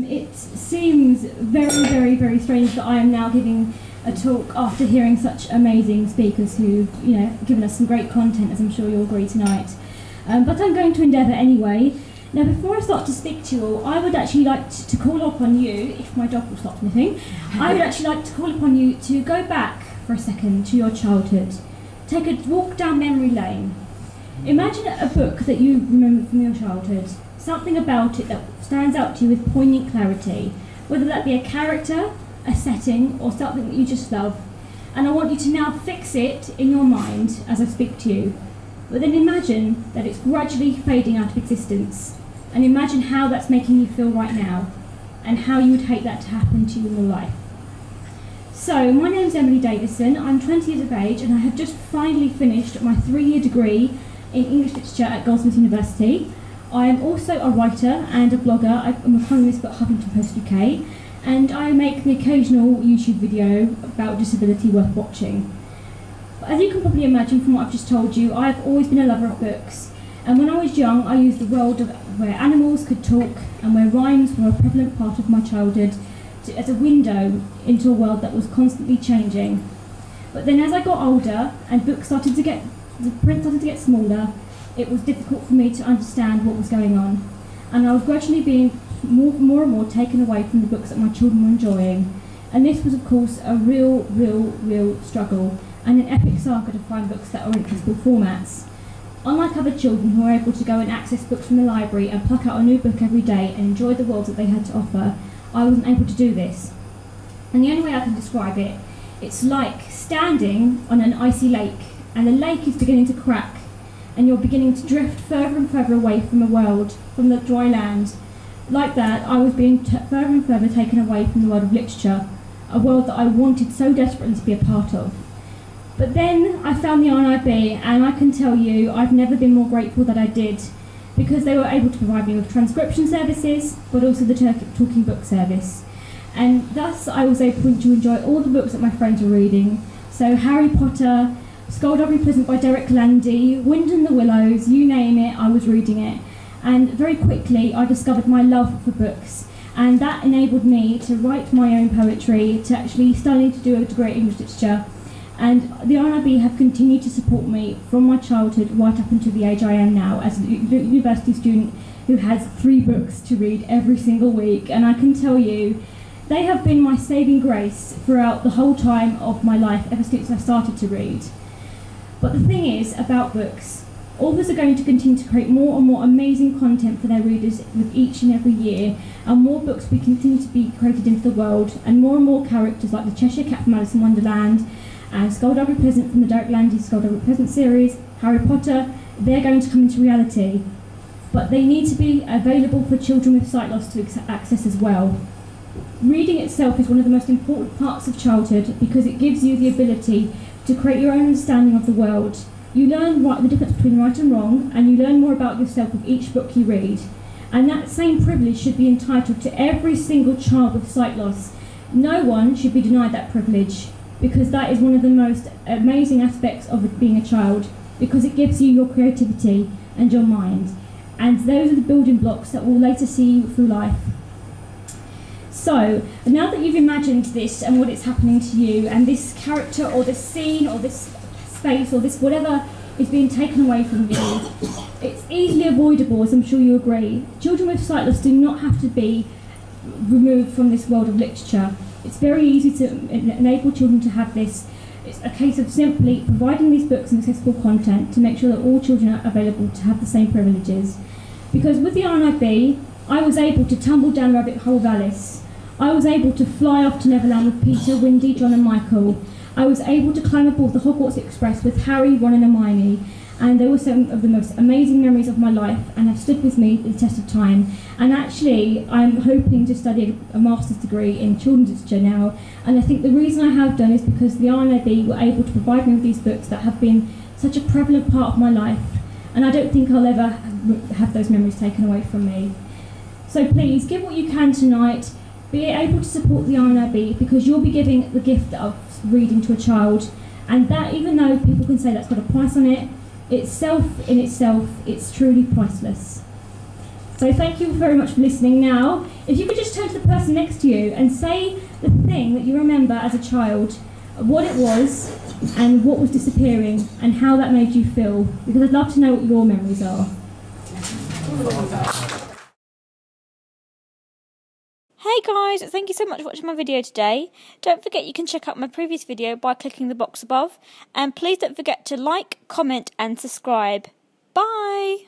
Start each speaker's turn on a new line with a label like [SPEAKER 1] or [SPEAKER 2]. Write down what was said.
[SPEAKER 1] It seems very strange that I am now giving a talk after hearing such amazing speakers who've, given us some great content, as I'm sure you'll agree tonight. But I'm going to endeavour anyway. Now, before I start to speak to you all, I would actually like to call upon you, if my dog will stop sniffing, I would actually like to call upon you to go back for a second to your childhood. Take a walk down memory lane. Imagine a book that you remember from your childhood, something about it that stands out to you with poignant clarity, whether that be a character, a setting, or something that you just love. And I want you to now fix it in your mind as I speak to you. But then imagine that it's gradually fading out of existence. And imagine how that's making you feel right now, and how you would hate that to happen to you in your life. So, my name's Emily Davison, I'm 20 years of age, and I have just finally finished my 3-year degree in English Literature at Goldsmiths University. I am also a writer and a blogger. I'm a columnist at Huffington Post UK, and I make the occasional YouTube video about disability worth watching. As you can probably imagine from what I've just told you, I've always been a lover of books. And when I was young, I used the world of where animals could talk and where rhymes were a prevalent part of my childhood as a window into a world that was constantly changing. But then as I got older and the print started to get smaller, it was difficult for me to understand what was going on. And I was gradually being more and more taken away from the books that my children were enjoying. And this was, of course, a real struggle and an epic saga to find books that are in accessible formats. Unlike other children who are able to go and access books from the library and pluck out a new book every day and enjoy the world that they had to offer, I wasn't able to do this. And the only way I can describe it, it's like standing on an icy lake, and the lake is beginning to crack, and you're beginning to drift further and further away from the world, from the dry land. Like that, I was being further and further taken away from the world of literature, a world that I wanted so desperately to be a part of. But then I found the RNIB, and I can tell you I've never been more grateful that I did, because they were able to provide me with transcription services, but also the talking book service. And thus I was able to enjoy all the books that my friends were reading. So Harry Potter, Skullduggery Present by Dress-Lindy, Wind in the Willows, you name it, I was reading it. And very quickly I discovered my love for books. And that enabled me to write my own poetry, to actually study to do a degree in English Literature. And the RNIB have continued to support me from my childhood right up until the age I am now as a university student who has 3 books to read every single week. And I can tell you, they have been my saving grace throughout the whole time of my life, ever since I started to read. But the thing is about books, authors are going to continue to create more and more amazing content for their readers with each and every year, and more books will continue to be created into the world, and more characters like the Cheshire Cat from Alice in Wonderland, and Skullduggery Present from the Dress-Lindy Skullduggery Present series, Harry Potter, they're going to come into reality. But they need to be available for children with sight loss to access as well. Reading itself is one of the most important parts of childhood because it gives you the ability to create your own understanding of the world. You learn the difference between right and wrong, and you learn more about yourself with each book you read. And that same privilege should be entitled to every single child with sight loss. No one should be denied that privilege, because that is one of the most amazing aspects of being a child, because it gives you your creativity and your mind. And those are the building blocks that will later see you through life. So, now that you've imagined this and what is happening to you, and this character or this scene or this space or this whatever is being taken away from you, it's easily avoidable, as I'm sure you agree. Children with sight loss do not have to be removed from this world of literature. It's very easy to enable children to have this. It's a case of simply providing these books and accessible content to make sure that all children are available to have the same privileges. Because with the RNIB, I was able to tumble down the rabbit hole of Alice. I was able to fly off to Neverland with Peter, Wendy, John and Michael. I was able to climb aboard the Hogwarts Express with Harry, Ron and Hermione. And they were some of the most amazing memories of my life and have stood with me the test of time. And actually, I'm hoping to study a master's degree in children's literature now. And I think the reason I have done is because the RNIB were able to provide me with these books that have been such a prevalent part of my life. And I don't think I'll ever have those memories taken away from me. So please, give what you can tonight. Be able to support the RNIB, because you'll be giving the gift of reading to a child. And that, even though people can say that's got a price on it, in itself, it's truly priceless. So thank you very much for listening. Now, if you could just turn turn to the person next to you and say the thing that you remember as a child, what it was and what was disappearing and how that made you feel, because I'd love to know what your memories are.
[SPEAKER 2] Hey guys, thank you so much for watching my video today. Don't forget you can check out my previous video by clicking the box above, and please don't forget to like, comment and subscribe. Bye!